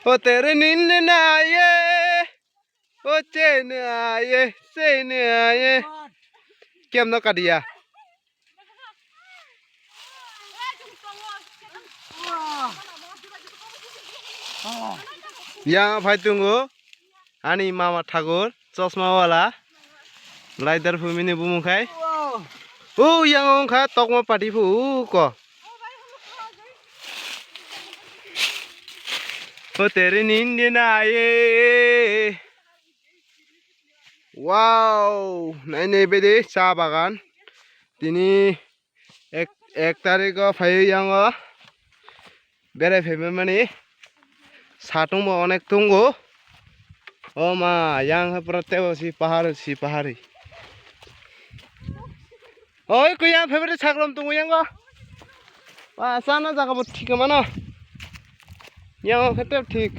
ओ तेरे नींद न आए ओ चैन आए चैन आए क्या हम ना कर दिया yang phải tunggu ani mama thakur chosma wala laidar phumini bumukai yang ongkha tokma pati phu ko o tere नींद न आए wow naine bede cha bagan tini ek tarikh phayo yang berai phaiba mani satung bo onek tungo o ma yang proteo si pahari oi kuya favorite sakrom tungo yang go pa sana jaga bo thik mana yang khate thik